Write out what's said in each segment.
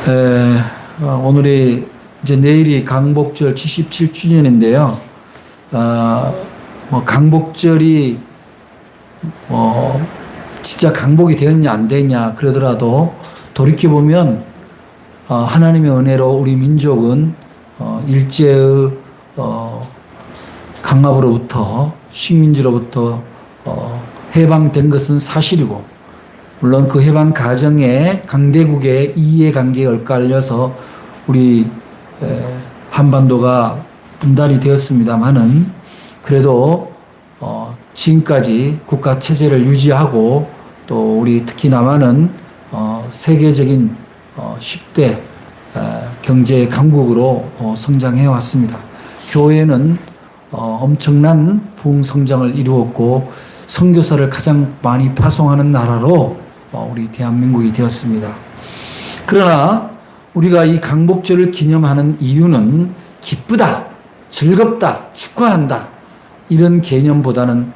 오늘이 이제 내일이 강복절 77주년인데요. 강복절이 진짜 강복이 되었냐 안 되었냐 그러더라도 돌이켜보면 하나님의 은혜로 우리 민족은 일제의 강압으로부터 식민지로부터 해방된 것은 사실이고, 물론 그 해방 과정에 강대국의 이해관계에 엇갈려서 우리 한반도가 분단이 되었습니다마는 그래도 지금까지 국가 체제를 유지하고 또 우리 특히 남한은 세계적인 10대 경제 강국으로 성장해 왔습니다. 교회는 엄청난 부흥성장을 이루었고 선교사를 가장 많이 파송하는 나라로 우리 대한민국이 되었습니다. 그러나 우리가 이 강복절을 기념하는 이유는 기쁘다, 즐겁다, 축하한다 이런 개념보다는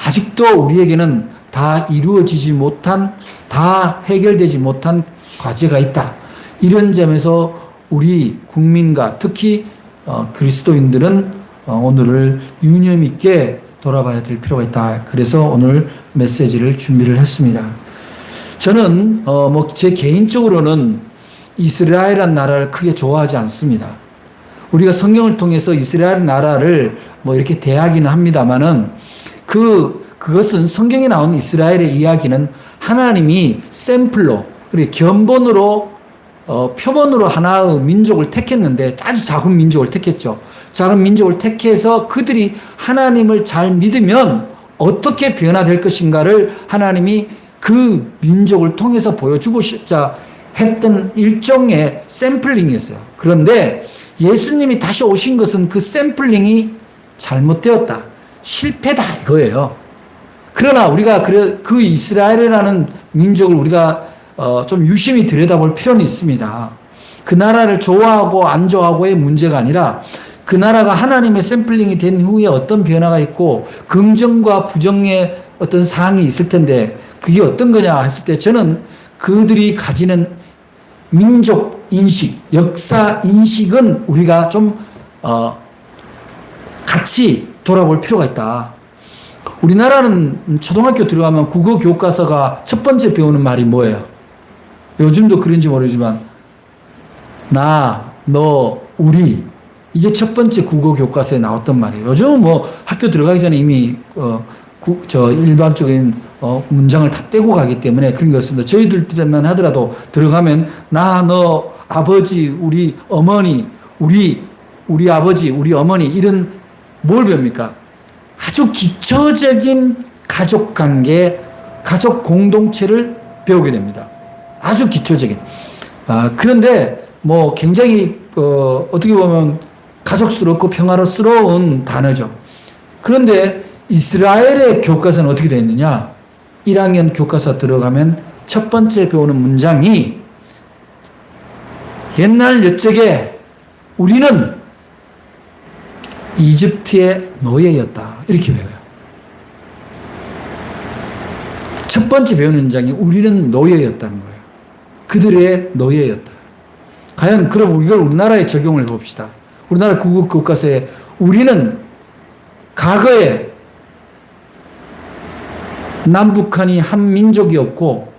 아직도 우리에게는 다 이루어지지 못한, 다 해결되지 못한 과제가 있다. 이런 점에서 우리 국민과 특히 그리스도인들은 오늘을 유념 있게 돌아봐야 될 필요가 있다. 그래서 오늘 메시지를 준비를 했습니다. 저는 제 개인적으로는 이스라엘이라는 나라를 크게 좋아하지 않습니다. 우리가 성경을 통해서 이스라엘 나라를 이렇게 대하기는 합니다만은 그것은 성경에 나온 이스라엘의 이야기는 하나님이 샘플로, 그리고 견본으로 표본으로 하나의 민족을 택했는데 아주 작은 민족을 택했죠. 작은 민족을 택해서 그들이 하나님을 잘 믿으면 어떻게 변화될 것인가를 하나님이 그 민족을 통해서 보여주고자 했던 일종의 샘플링이었어요. 그런데 예수님이 다시 오신 것은 그 샘플링이 잘못되었다, 실패다 이거예요. 그러나 우리가 그 이스라엘이라는 민족을 우리가 좀 유심히 들여다볼 필요는 있습니다. 그 나라를 좋아하고 안 좋아하고의 문제가 아니라 그 나라가 하나님의 샘플링이 된 후에 어떤 변화가 있고 긍정과 부정의 어떤 사항이 있을 텐데 그게 어떤 거냐 했을 때 저는 그들이 가지는 민족 인식, 역사 인식은 우리가 좀 같이 돌아볼 필요가 있다. 우리나라는 초등학교 들어가면 국어 교과서가 첫 번째 배우는 말이 뭐예요? 요즘도 그런지 모르지만 나, 너, 우리 이게 첫 번째 국어 교과서에 나왔던 말이에요. 요즘은 학교 들어가기 전에 이미 일반적인 문장을 다 떼고 가기 때문에 그런 것 같습니다. 저희들 때만 하더라도 들어가면 나, 너, 아버지, 우리 어머니, 우리 아버지, 우리 어머니 이런 뭘 배웁니까? 아주 기초적인 가족 관계, 가족 공동체를 배우게 됩니다. 아주 기초적인. 그런데 굉장히 어떻게 보면 가족스럽고 평화로운 단어죠. 그런데 이스라엘의 교과서는 어떻게 되어 있느냐? 1학년 교과서 들어가면 첫 번째 배우는 문장이 옛날 옛적에 우리는 이집트의 노예였다. 이렇게 배워요. 첫 번째 배우는 문장이 우리는 노예였다는 거예요. 그들의 노예였다. 과연 그럼 이걸 우리나라에 적용을 해봅시다. 우리나라 국어 교과서에 우리는 과거에 남북한이 한 민족이었고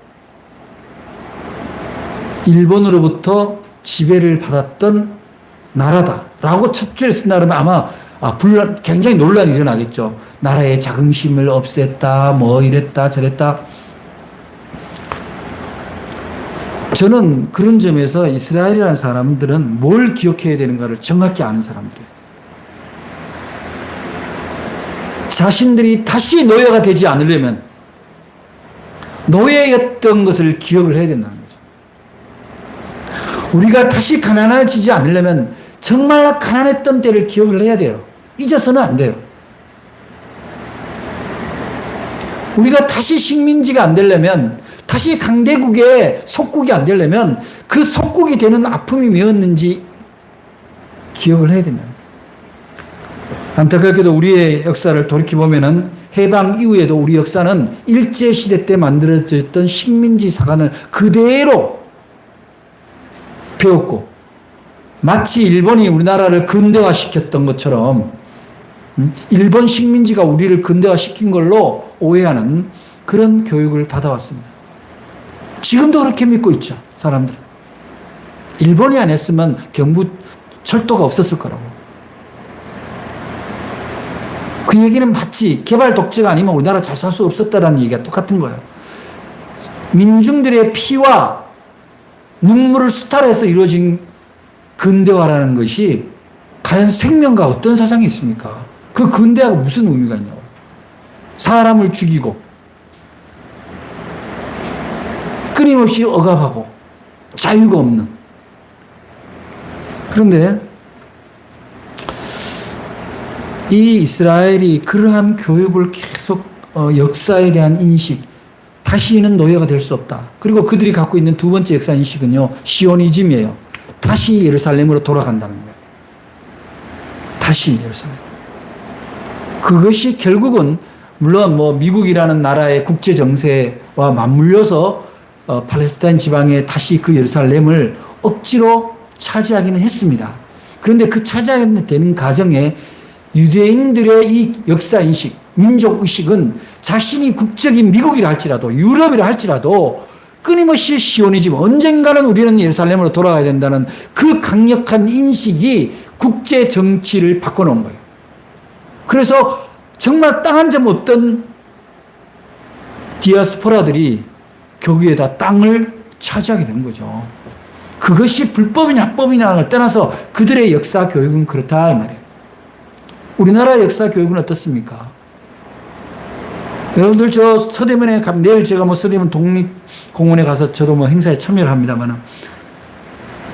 일본으로부터 지배를 받았던 나라다라고 첫 줄에 쓴다면 아마 굉장히 논란이 일어나겠죠. 나라의 자긍심을 없앴다, 이랬다 저랬다. 저는 그런 점에서 이스라엘이라는 사람들은 뭘 기억해야 되는가를 정확히 아는 사람들이에요. 자신들이 다시 노예가 되지 않으려면 노예였던 것을 기억을 해야 된다는 거죠. 우리가 다시 가난해지지 않으려면 정말 가난했던 때를 기억을 해야 돼요. 잊어서는 안 돼요. 우리가 다시 식민지가 안 되려면, 다시 강대국의 속국이 안 되려면 그 속국이 되는 아픔이 뭐였는지 기억을 해야 된다. 안타깝게도 우리의 역사를 돌이켜보면은 해방 이후에도 우리 역사는 일제시대 때 만들어졌던 식민지 사관을 그대로 배웠고, 마치 일본이 우리나라를 근대화시켰던 것처럼 일본 식민지가 우리를 근대화시킨 걸로 오해하는 그런 교육을 받아왔습니다. 지금도 그렇게 믿고 있죠, 사람들은. 일본이 안 했으면 경부 철도가 없었을 거라고. 그 얘기는 마치 개발 독재가 아니면 우리나라 잘 살 수 없었다라는 얘기가 똑같은 거예요. 민중들의 피와 눈물을 수탈해서 이루어진 근대화라는 것이 과연 생명과 어떤 사상이 있습니까? 그 근대화가 무슨 의미가 있냐고. 사람을 죽이고 끊임없이 억압하고 자유가 없는. 그런데 이 이스라엘이 그러한 교육을 계속 역사에 대한 인식, 다시는 노예가 될 수 없다. 그리고 그들이 갖고 있는 두 번째 역사 인식은요, 시오니즘이에요. 다시 예루살렘으로 돌아간다는 거예요. 다시 예루살렘. 그것이 결국은 물론 뭐 미국이라는 나라의 국제 정세와 맞물려서 팔레스타인 지방에 다시 그 예루살렘을 억지로 차지하기는 했습니다. 그런데 그 차지하게 되는 과정에 유대인들의 이 역사인식, 민족의식은 자신이 국적인 미국이라 할지라도 유럽이라 할지라도 끊임없이 시오니즘, 언젠가는 우리는 예루살렘으로 돌아가야 된다는 그 강력한 인식이 국제 정치를 바꿔놓은 거예요. 그래서 정말 땅 한 점 없던 디아스포라들이 거기에다 땅을 차지하게 된 거죠. 그것이 불법이냐 합법이냐를 를 떠나서 그들의 역사 교육은 그렇다 이 말이에요. 우리나라의 역사 교육은 어떻습니까? 여러분들 저 서대문에 가면 내일 제가 뭐 서대문 독립공원에 가서 저도 뭐 행사에 참여를 합니다만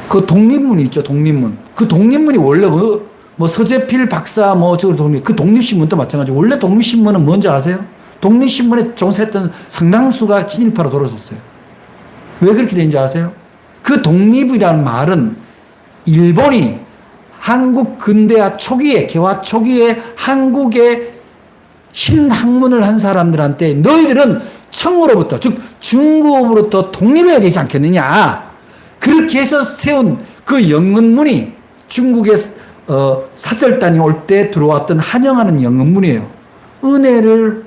그 독립문이 있죠. 독립문. 그 독립문이 원래 뭐 서재필 박사 뭐 저거 그 독립신문도 마찬가지고 원래 독립신문은 뭔지 아세요? 독립신문에 종사했던 상당수가 친일파로 돌아섰어요. 왜 그렇게 된지 아세요? 그 독립이라는 말은 일본이 한국 근대화 초기에, 개화 초기에 한국의 신학문을 한 사람들한테 너희들은 청으로부터, 즉 중국으로부터 독립해야 되지 않겠느냐. 그렇게 해서 세운 그 영문문이 중국의 사설단이 올 때 들어왔던 환영하는 영문문이에요. 은혜를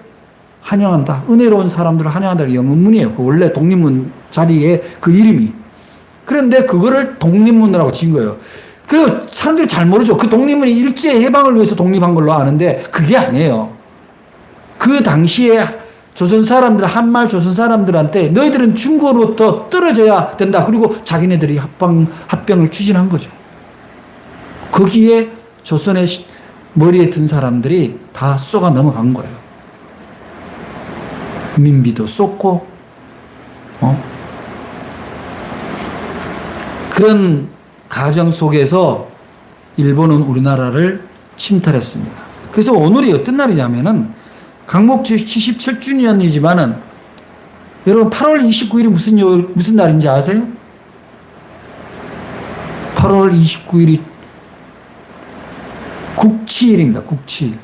환영한다. 은혜로운 사람들을 환영한다. 영문문이에요. 그 원래 독립문 자리에 그 이름이. 그런데 그거를 독립문이라고 지은 거예요. 그 사람들이 잘 모르죠. 그 독립문이 일제 해방을 위해서 독립한 걸로 아는데 그게 아니에요. 그 당시에 조선 사람들, 한말 조선 사람들한테 너희들은 중국으로부터 떨어져야 된다. 그리고 자기네들이 합병을 추진한 거죠. 거기에 조선의 머리에 든 사람들이 다 쏘가 넘어간 거예요. 민비도 쏟고, 그런 가정 속에서 일본은 우리나라를 침탈했습니다. 그래서 오늘이 어떤 날이냐면은 강복주 77주년이지만은 여러분 8월 29일이 무슨 날인지 아세요? 8월 29일이 국치일입니다. 국치일.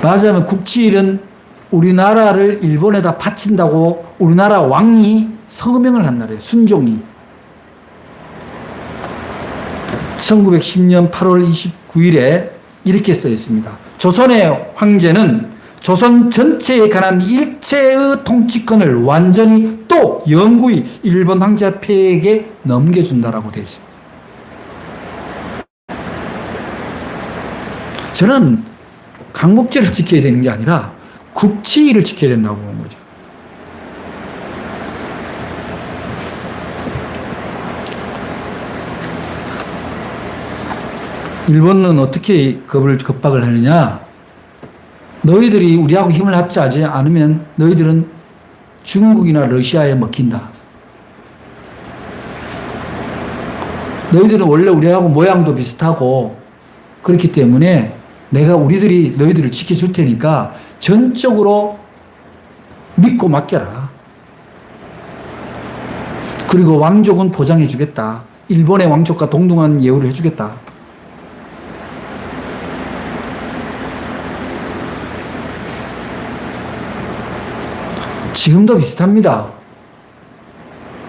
말하자면 국치일은 우리나라를 일본에다 바친다고 우리나라 왕이 서명을 한 날이에요. 순종이. 1910년 8월 29일에 이렇게 써 있습니다. 조선의 황제는 조선 전체에 관한 일체의 통치권을 완전히 또 영구히 일본 황제 폐에게 넘겨준다라고 되어 있습니다. 저는 강목제를 지켜야 되는 게 아니라 국치를 지켜야 된다고 보는 거죠. 일본은 어떻게 겁박을 하느냐? 너희들이 우리하고 힘을 합치하지 않으면 너희들은 중국이나 러시아에 먹힌다. 너희들은 원래 우리하고 모양도 비슷하고 그렇기 때문에 내가 우리들이 너희들을 지켜줄 테니까 전적으로 믿고 맡겨라. 그리고 왕족은 보장해 주겠다. 일본의 왕족과 동등한 예우를 해주겠다. 지금도 비슷합니다.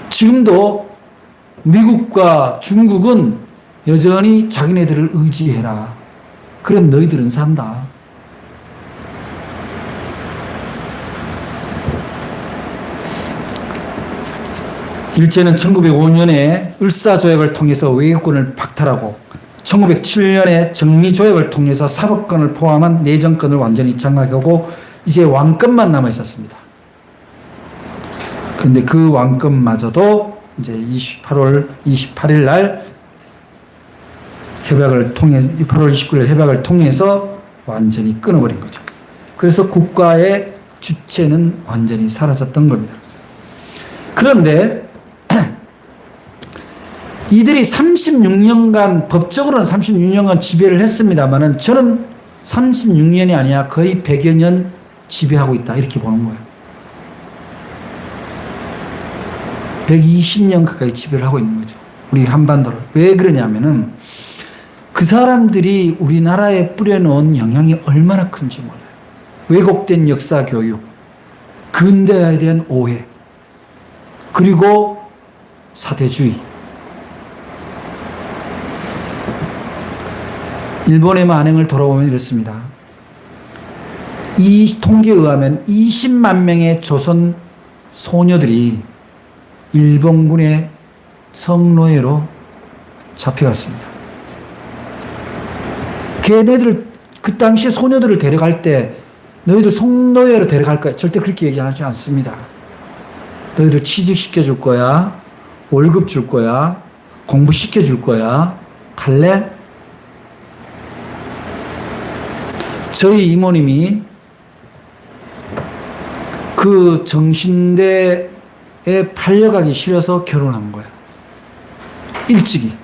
지금도 미국과 중국은 여전히 자기네들을 의지해라. 그럼 너희들은 산다. 일제는 1905년에 을사조약을 통해서 외교권을 박탈하고 1907년에 정리조약을 통해서 사법권을 포함한 내정권을 완전히 장악하고 이제 왕권만 남아 있었습니다. 그런데 그 왕권마저도 이제 8월 28일 날 협약을 통해서 8월 29일 협약을 통해서 완전히 끊어버린 거죠. 그래서 국가의 주체는 완전히 사라졌던 겁니다. 그런데 이들이 36년간 법적으로는 36년간 지배를 했습니다만은 저는 36년이 아니야 거의 100여 년 지배하고 있다 이렇게 보는 거예요. 120년 가까이 지배를 하고 있는 거죠. 우리 한반도를. 왜 그러냐면은 그 사람들이 우리나라에 뿌려놓은 영향이 얼마나 큰지 몰라요. 왜곡된 역사 교육, 근대화에 대한 오해, 그리고 사대주의. 일본의 만행을 돌아보면 이렇습니다. 이 통계에 의하면 20만 명의 조선 소녀들이 일본군의 성노예로 잡혀갔습니다. 걔네들 그 당시에 소녀들을 데려갈 때 너희들 성노예로 데려갈 거야. 절대 그렇게 얘기하지 않습니다. 너희들 취직시켜 줄 거야. 월급 줄 거야. 공부시켜 줄 거야. 갈래? 저희 이모님이 그 정신대에 팔려가기 싫어서 결혼한 거예요. 일찍이.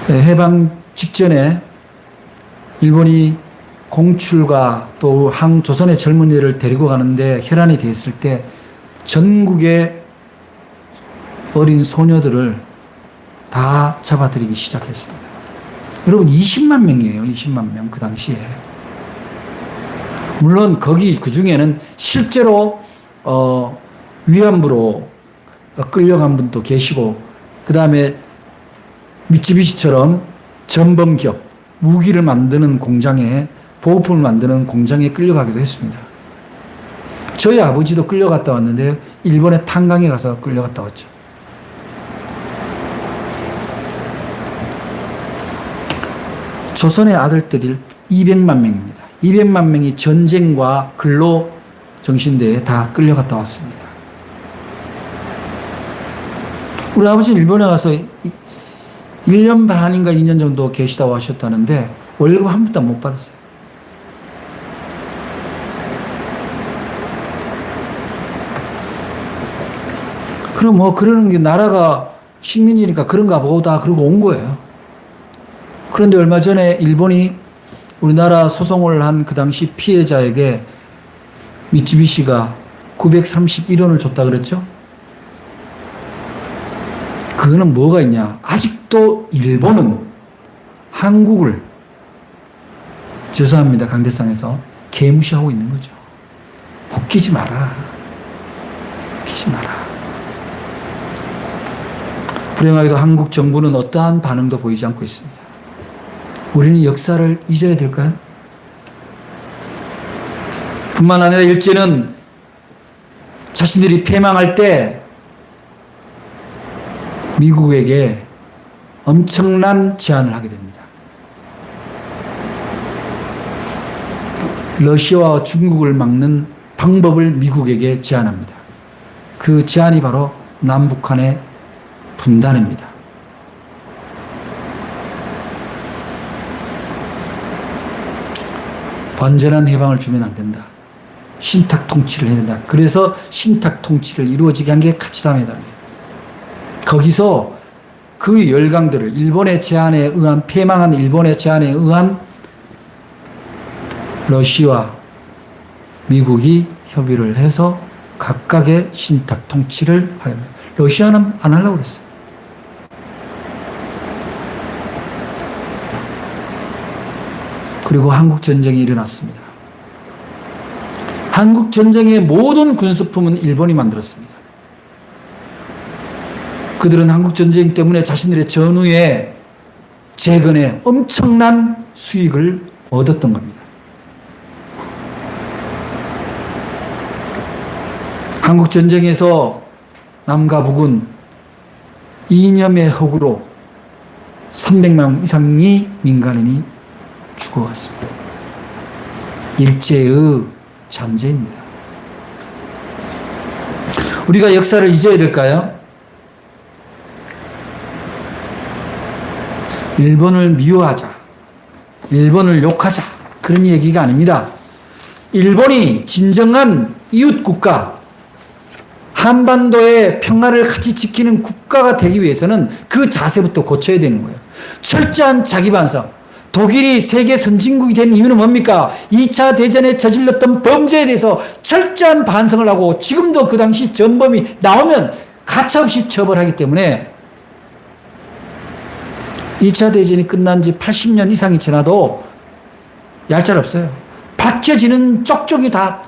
해방 직전에 일본이 공출과 또 항조선의 젊은이들을 데리고 가는데 혈안이 됐을 때 전국의 어린 소녀들을 다 잡아들이기 시작했습니다. 여러분 20만 명이에요. 20만 명 그 당시에. 물론 거기 그 중에는 실제로 위안부로 끌려간 분도 계시고 그 다음에 미쯔비시처럼 전범기업 무기를 만드는 공장에 보호품을 만드는 공장에 끌려가기도 했습니다. 저희 아버지도 끌려갔다 왔는데 일본의 탄강에 가서 끌려갔다 왔죠. 조선의 아들들이 200만 명입니다. 200만 명이 전쟁과 근로 정신대에 다 끌려갔다 왔습니다. 우리 아버지는 일본에 가서 1년 반인가 2년 정도 계시다 하셨다는데 월급 한 푼도 못 받았어요. 그럼 뭐 그러는 게 나라가 식민지니까 그런가 보다 그러고 온 거예요. 그런데 얼마 전에 일본이 우리나라 소송을 한 그 당시 피해자에게 미쯔비시가 931원을 줬다 그랬죠? 그거는 뭐가 있냐? 아직도 일본은 한국을 죄송합니다. 강대상에서 개무시하고 있는 거죠. 웃기지 마라. 웃기지 마라. 불행하게도 한국 정부는 어떠한 반응도 보이지 않고 있습니다. 우리는 역사를 잊어야 될까요? 뿐만 아니라 일제는 자신들이 패망할 때 미국에게 엄청난 제안을 하게 됩니다. 러시아와 중국을 막는 방법을 미국에게 제안합니다. 그 제안이 바로 남북한의 분단입니다. 완전한 해방을 주면 안 된다. 신탁 통치를 해야 된다. 그래서 신탁 통치를 이루어지게 한 게 카츠다메다입니다. 거기서 그 열강들을 일본의 제안에 의한 패망한 일본의 제안에 의한 러시아와 미국이 협의를 해서 각각의 신탁 통치를 하게 됩니다. 러시아는 안 하려고 그랬어요. 그리고 한국 전쟁이 일어났습니다. 한국 전쟁의 모든 군수품은 일본이 만들었습니다. 그들은 한국 전쟁 때문에 자신들의 전후에 재건에 엄청난 수익을 얻었던 겁니다. 한국 전쟁에서 남과 북은 이념의 흑으로 300만 이상의 민간인이 죽어갔습니다. 일제의 잔재입니다. 우리가 역사를 잊어야 될까요? 일본을 미워하자, 일본을 욕하자, 그런 얘기가 아닙니다. 일본이 진정한 이웃 국가, 한반도의 평화를 같이 지키는 국가가 되기 위해서는 그 자세부터 고쳐야 되는 거예요. 철저한 자기 반성. 독일이 세계 선진국이 된 이유는 뭡니까? 2차 대전에 저질렀던 범죄에 대해서 철저한 반성을 하고 지금도 그 당시 전범이 나오면 가차없이 처벌하기 때문에 2차 대전이 끝난 지 80년 이상이 지나도 얄짤없어요. 밝혀지는 쪽쪽이 다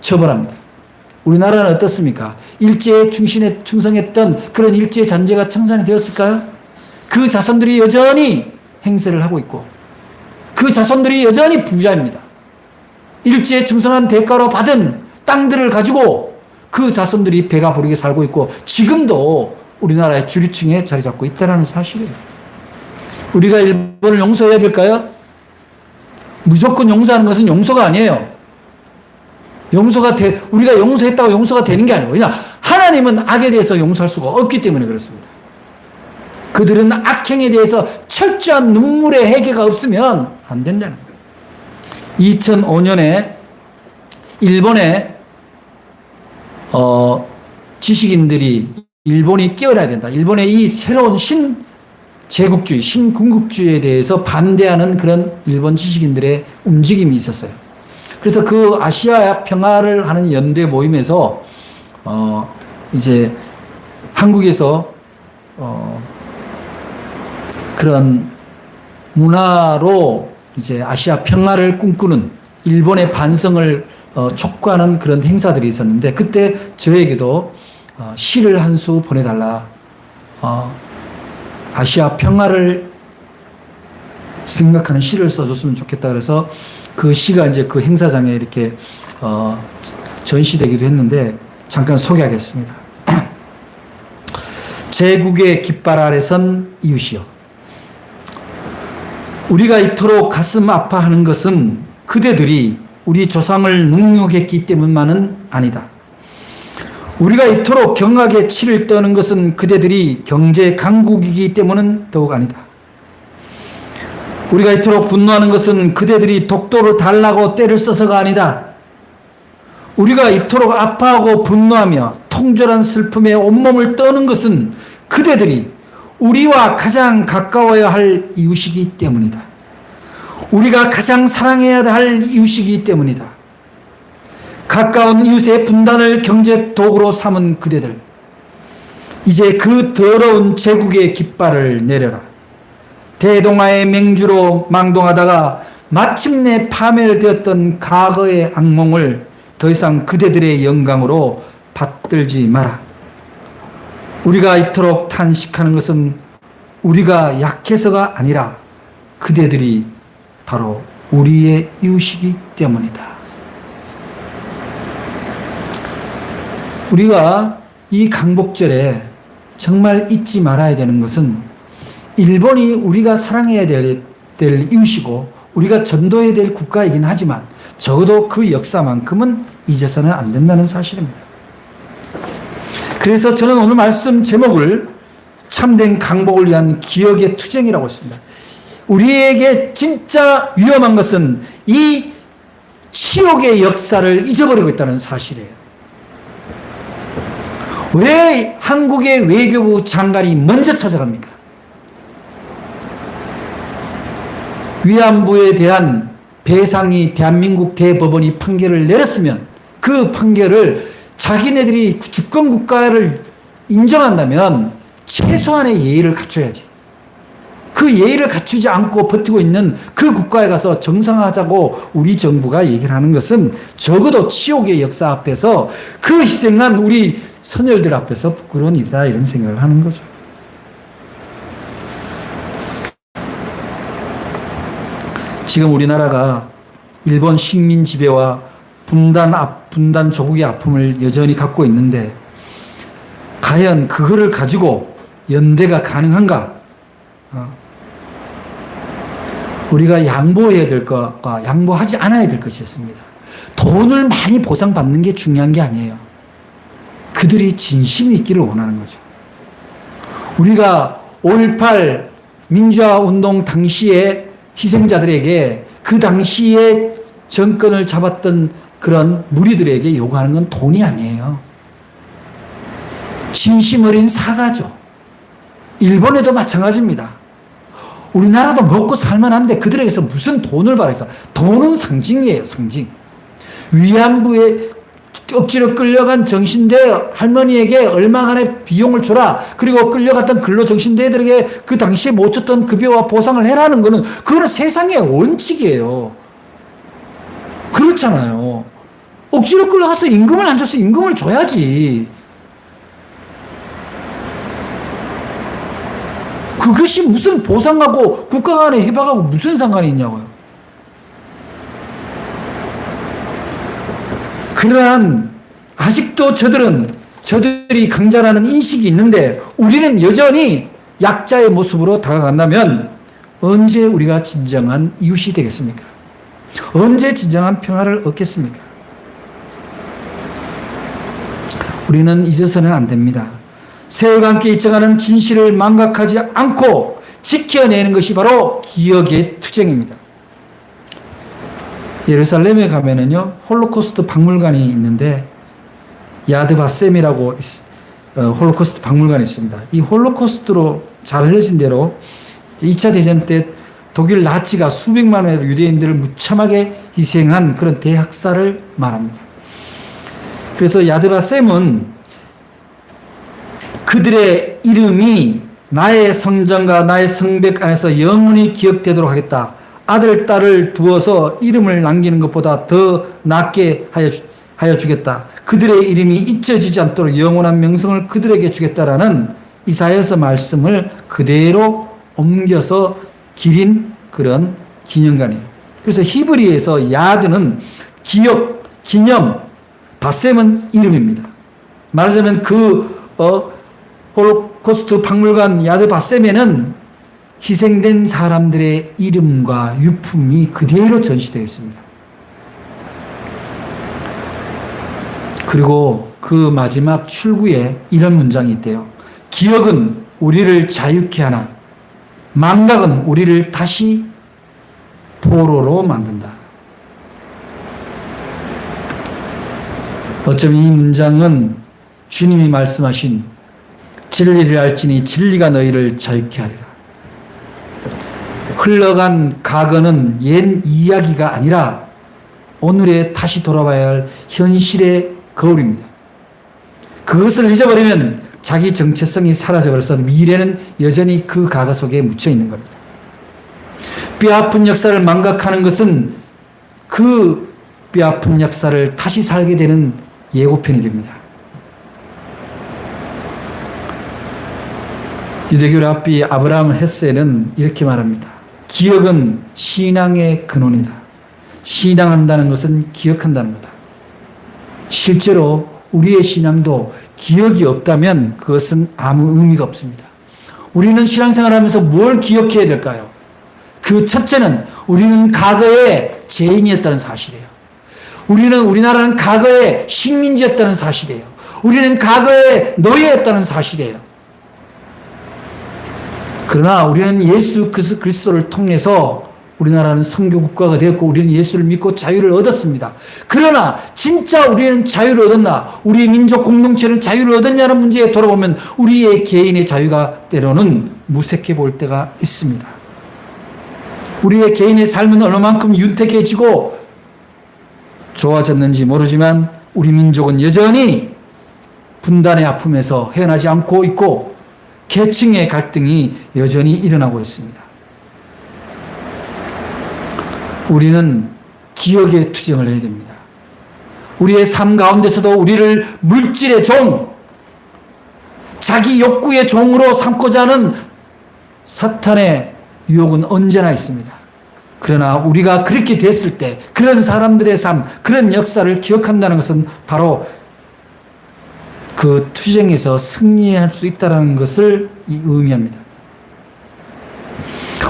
처벌합니다. 우리나라는 어떻습니까? 일제에 충성했던 그런 일제 잔재가 청산이 되었을까요? 그 자손들이 여전히 행세를 하고 있고 그 자손들이 여전히 부자입니다. 일제에 충성한 대가로 받은 땅들을 가지고 그 자손들이 배가 부르게 살고 있고 지금도 우리나라의 주류층에 자리 잡고 있다는 사실이에요. 우리가 일본을 용서해야 될까요? 무조건 용서하는 것은 용서가 아니에요. 우리가 용서했다고 용서가 되는 게 아니고, 그냥 하나님은 악에 대해서 용서할 수가 없기 때문에 그렇습니다. 그들은 악행에 대해서 철저한 눈물의 회개가 없으면 안 된다는 거예요. 2005년에 일본의 지식인들이 일본이 깨어나야 된다. 일본의 이 새로운 신제국주의, 신군국주의에 대해서 반대하는 그런 일본 지식인들의 움직임이 있었어요. 그래서 그 아시아 평화를 하는 연대 모임에서 이제 한국에서 그런 문화로 이제 아시아 평화를 꿈꾸는 일본의 반성을 촉구하는 그런 행사들이 있었는데 그때 저에게도 시를 한 수 보내달라. 아시아 평화를 생각하는 시를 써줬으면 좋겠다. 그래서 그 시가 이제 그 행사장에 이렇게 전시되기도 했는데 잠깐 소개하겠습니다. 제국의 깃발 아래 선 이웃이여. 우리가 이토록 가슴 아파하는 것은 그대들이 우리 조상을 능욕했기 때문만은 아니다. 우리가 이토록 경악에 치를 떠는 것은 그대들이 경제 강국이기 때문은 더욱 아니다. 우리가 이토록 분노하는 것은 그대들이 독도를 달라고 때를 써서가 아니다. 우리가 이토록 아파하고 분노하며 통절한 슬픔에 온몸을 떠는 것은 그대들이 우리와 가장 가까워야 할 이웃이기 때문이다. 우리가 가장 사랑해야 할 이웃이기 때문이다. 가까운 이웃의 분단을 경제 도구로 삼은 그대들, 이제 그 더러운 제국의 깃발을 내려라. 대동아의 맹주로 망동하다가 마침내 파멸되었던 과거의 악몽을 더 이상 그대들의 영광으로 받들지 마라. 우리가 이토록 탄식하는 것은 우리가 약해서가 아니라 그대들이 바로 우리의 이웃이기 때문이다. 우리가 이 강복절에 정말 잊지 말아야 되는 것은 일본이 우리가 사랑해야 될 이웃이고 우리가 전도해야 될 국가이긴 하지만 적어도 그 역사만큼은 잊어서는 안 된다는 사실입니다. 그래서 저는 오늘 말씀 제목을 참된 강복을 위한 기억의 투쟁이라고 했습니다. 우리에게 진짜 위험한 것은 이 치욕의 역사를 잊어버리고 있다는 사실이에요. 왜 한국의 외교부 장관이 먼저 찾아갑니까? 위안부에 대한 배상이 대한민국 대법원이 판결을 내렸으면 그 판결을 자기네들이 주권국가를 인정한다면 최소한의 예의를 갖춰야지. 그 예의를 갖추지 않고 버티고 있는 그 국가에 가서 정상화하자고 우리 정부가 얘기를 하는 것은 적어도 치욕의 역사 앞에서 그 희생한 우리 선열들 앞에서 부끄러운 일이다, 이런 생각을 하는 거죠. 지금 우리나라가 일본 식민 지배와 분단 조국의 아픔을 여전히 갖고 있는데 과연 그거를 가지고 연대가 가능한가? 우리가 양보해야 될 것과 양보하지 않아야 될 것이 있습니다. 돈을 많이 보상받는 게 중요한 게 아니에요. 그들이 진심이 있기를 원하는 거죠. 우리가 5.18 민주화 운동 당시에 희생자들에게 그 당시에 정권을 잡았던 그런 무리들에게 요구하는 건 돈이 아니에요. 진심 어린 사과죠. 일본에도 마찬가지입니다. 우리나라도 먹고 살만한데 그들에게서 무슨 돈을 바라서. 돈은 상징이에요, 상징. 위안부에 억지로 끌려간 정신대 할머니에게 얼마간의 비용을 줘라. 그리고 끌려갔던 근로정신대들에게 그 당시에 못 줬던 급여와 보상을 해라는 거는 그거는 세상의 원칙이에요. 그렇잖아요. 억지로 끌려가서 임금을 안 줘서 임금을 줘야지. 그것이 무슨 보상하고 국가 간의 협약하고 무슨 상관이 있냐고요. 그러한 아직도 저들이 강자라는 인식이 있는데 우리는 여전히 약자의 모습으로 다가간다면 언제 우리가 진정한 이웃이 되겠습니까? 언제 진정한 평화를 얻겠습니까? 우리는 잊어서는 안 됩니다. 세월과 함께 잊혀가는 진실을 망각하지 않고 지켜내는 것이 바로 기억의 투쟁입니다. 예루살렘에 가면은요, 홀로코스트 박물관이 있는데, 야드 바셈이라고 홀로코스트 박물관이 있습니다. 이 홀로코스트로 잘 알려진 대로 2차 대전 때 독일 나치가 수백만 원의 유대인들을 무참하게 희생한 그런 대학살을 말합니다. 그래서 야드 바셈은 그들의 이름이 나의 성전과 나의 성벽 안에서 영원히 기억되도록 하겠다. 아들, 딸을 두어서 이름을 남기는 것보다 더 낫게 하여 주겠다. 그들의 이름이 잊혀지지 않도록 영원한 명성을 그들에게 주겠다라는 이사야서 말씀을 그대로 옮겨서 기린 그런 기념관이에요. 그래서 히브리에서 야드는 기억, 기념, 바셈은 이름입니다. 말하자면 홀로코스트 박물관 야드 바셈에는 희생된 사람들의 이름과 유품이 그대로 전시되어 있습니다. 그리고 그 마지막 출구에 이런 문장이 있대요. 기억은 우리를 자유케 하나 망각은 우리를 다시 포로로 만든다. 어쩌면 이 문장은 주님이 말씀하신 진리를 알지니 진리가 너희를 자유케 하리라. 흘러간 과거는 옛 이야기가 아니라 오늘에 다시 돌아봐야 할 현실의 거울입니다. 그것을 잊어버리면 자기 정체성이 사라져버려서 미래는 여전히 그 과거 속에 묻혀 있는 겁니다. 뼈아픈 역사를 망각하는 것은 그 뼈아픈 역사를 다시 살게 되는 예고편이 됩니다. 유대교 랍비 아브라함 헤세는 이렇게 말합니다. 기억은 신앙의 근원이다. 신앙한다는 것은 기억한다는 거다. 실제로 우리의 신앙도 기억이 없다면 그것은 아무 의미가 없습니다. 우리는 신앙생활하면서 뭘 기억해야 될까요? 그 첫째는 우리는 과거에 죄인이었다는 사실이에요. 우리나라는 과거에 식민지였다는 사실이에요. 우리는 과거에 노예였다는 사실이에요. 그러나 우리는 예수 그리스도를 통해서 우리나라는 선교 국가가 되었고 우리는 예수를 믿고 자유를 얻었습니다. 그러나 진짜 우리는 자유를 얻었나? 우리 민족 공동체는 자유를 얻었냐는 문제에 돌아보면 우리의 개인의 자유가 때로는 무색해 보일 때가 있습니다. 우리의 개인의 삶은 얼마만큼 윤택해지고 좋아졌는지 모르지만 우리 민족은 여전히 분단의 아픔에서 헤어나지 않고 있고 계층의 갈등이 여전히 일어나고 있습니다. 우리는 기억의 투쟁을 해야 됩니다. 우리의 삶 가운데서도 우리를 물질의 종, 자기 욕구의 종으로 삼고자 하는 사탄의 유혹은 언제나 있습니다. 그러나 우리가 그렇게 됐을 때 그런 사람들의 삶, 그런 역사를 기억한다는 것은 바로 그 투쟁에서 승리할 수 있다는 것을 의미합니다.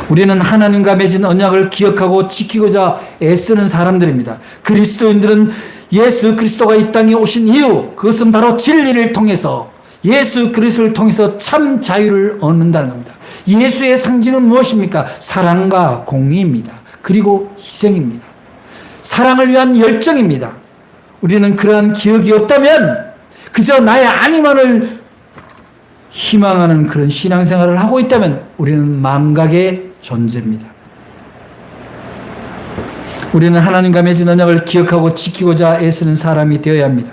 우리는 하나님과 맺은 언약을 기억하고 지키고자 애쓰는 사람들입니다. 그리스도인들은 예수 그리스도가 이 땅에 오신 이유, 그것은 바로 진리를 통해서, 예수 그리스도를 통해서 참 자유를 얻는다는 겁니다. 예수의 상징은 무엇입니까? 사랑과 공의입니다. 그리고 희생입니다. 사랑을 위한 열정입니다. 우리는 그러한 기억이 없다면 그저 나의 아니만을 희망하는 그런 신앙생활을 하고 있다면 우리는 망각의 존재입니다. 우리는 하나님과 맺은 언약을 기억하고 지키고자 애쓰는 사람이 되어야 합니다.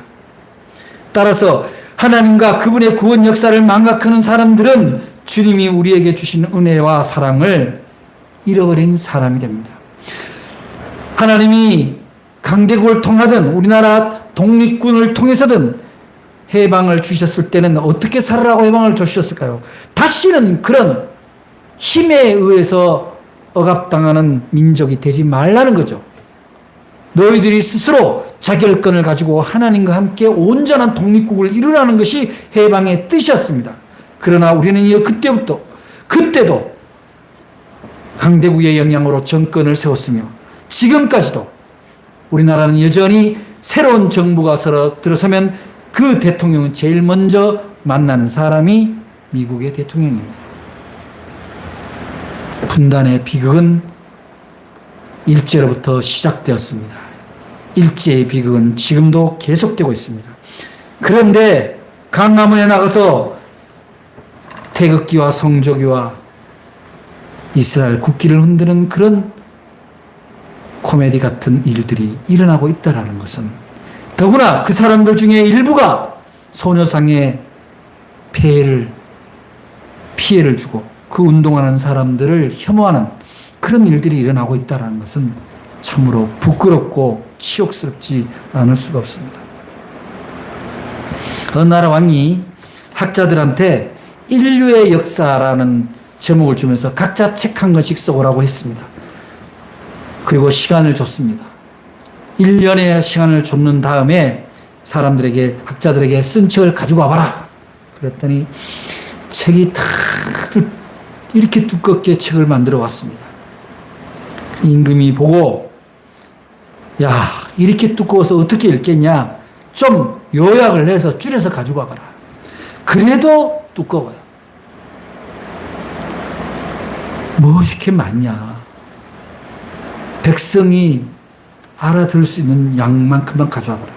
따라서 하나님과 그분의 구원 역사를 망각하는 사람들은 주님이 우리에게 주신 은혜와 사랑을 잃어버린 사람이 됩니다. 하나님이 강대국을 통하든 우리나라 독립군을 통해서든 해방을 주셨을 때는 어떻게 살아라고 해방을 주셨을까요? 다시는 그런 힘에 의해서 억압당하는 민족이 되지 말라는 거죠. 너희들이 스스로 자결권을 가지고 하나님과 함께 온전한 독립국을 이루라는 것이 해방의 뜻이었습니다. 그러나 우리는 그때도 강대국의 영향으로 정권을 세웠으며 지금까지도 우리나라는 여전히 새로운 정부가 들어서면 그 대통령은 제일 먼저 만나는 사람이 미국의 대통령입니다. 분단의 비극은 일제로부터 시작되었습니다. 일제의 비극은 지금도 계속되고 있습니다. 그런데 강화문에 나가서 태극기와 성조기와 이스라엘 국기를 흔드는 그런 코미디 같은 일들이 일어나고 있다는 것은, 더구나 그 사람들 중에 일부가 소녀상에 피해를 주고 그 운동하는 사람들을 혐오하는 그런 일들이 일어나고 있다는 것은 참으로 부끄럽고 치욕스럽지 않을 수가 없습니다. 어느 나라 왕이 학자들한테 인류의 역사라는 제목을 주면서 각자 책 한 권씩 써오라고 했습니다. 그리고 시간을 줬습니다. 1년의 시간을 줬는 다음에 학자들에게 쓴 책을 가지고 와봐라. 그랬더니 책이 다 이렇게 두껍게 책을 만들어 왔습니다. 임금이 보고, 야, 이렇게 두꺼워서 어떻게 읽겠냐? 좀 요약을 해서 줄여서 가지고 와봐라. 그래도 두꺼워요. 뭐 이렇게 많냐? 백성이 알아들을 수 있는 양만큼만 가져와 봐라.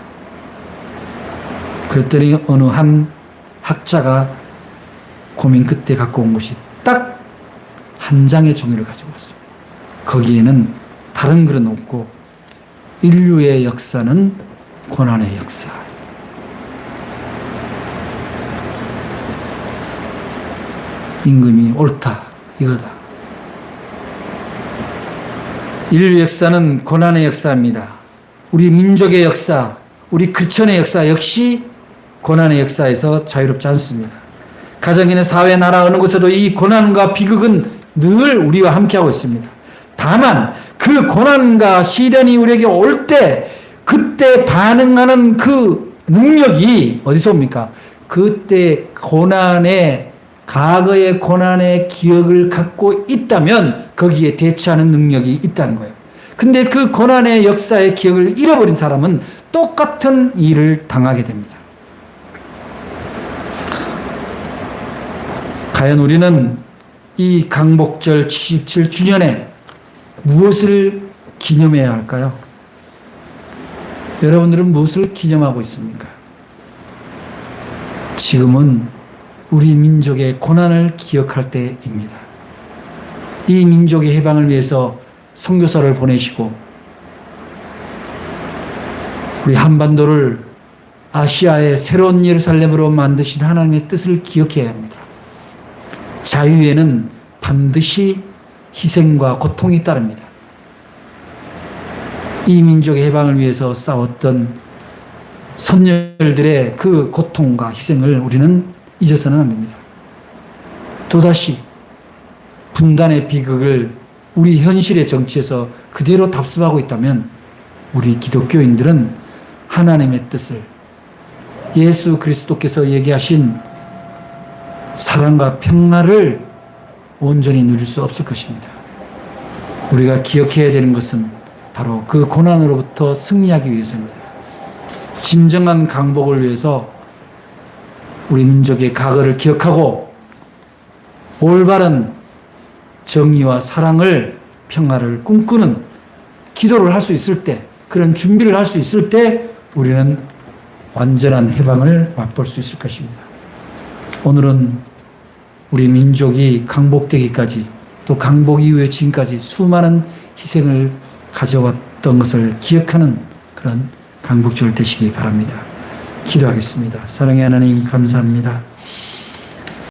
그랬더니 어느 한 학자가 고민 끝에 갖고 온 것이 딱 한 장의 종이를 가지고 왔습니다. 거기에는 다른 글은 없고 인류의 역사는 고난의 역사. 임금이 옳다, 이거다. 인류 역사는 고난의 역사입니다. 우리 민족의 역사, 우리 크리스천의 역사 역시 고난의 역사에서 자유롭지 않습니다. 가정이나 사회, 나라 어느 곳에도 이 고난과 비극은 늘 우리와 함께하고 있습니다. 다만 그 고난과 시련이 우리에게 올 때 그때 반응하는 그 능력이 어디서 옵니까? 그때 과거의 고난의 기억을 갖고 있다면 거기에 대처하는 능력이 있다는 거예요. 근데 그 고난의 역사의 기억을 잃어버린 사람은 똑같은 일을 당하게 됩니다. 과연 우리는 이 강복절 77주년에 무엇을 기념해야 할까요? 여러분들은 무엇을 기념하고 있습니까? 지금은 우리 민족의 고난을 기억할 때입니다. 이 민족의 해방을 위해서 선교사를 보내시고 우리 한반도를 아시아의 새로운 예루살렘으로 만드신 하나님의 뜻을 기억해야 합니다. 자유에는 반드시 희생과 고통이 따릅니다. 이 민족의 해방을 위해서 싸웠던 선열들의 그 고통과 희생을 우리는 잊어서는 안 됩니다. 또다시 분단의 비극을 우리 현실의 정치에서 그대로 답습하고 있다면 우리 기독교인들은 하나님의 뜻을, 예수 그리스도께서 얘기하신 사랑과 평화를 온전히 누릴 수 없을 것입니다. 우리가 기억해야 되는 것은 바로 그 고난으로부터 승리하기 위해서입니다. 진정한 강복을 위해서 우리 민족의 과거를 기억하고 올바른 정의와 사랑을, 평화를 꿈꾸는 기도를 할 수 있을 때, 그런 준비를 할 수 있을 때 우리는 완전한 해방을 맛볼 수 있을 것입니다. 오늘은 우리 민족이 강복되기까지, 또 강복 이후에 지금까지 수많은 희생을 가져왔던 것을 기억하는 그런 강복절 되시기 바랍니다. 기도하겠습니다. 사랑의 하나님 감사합니다.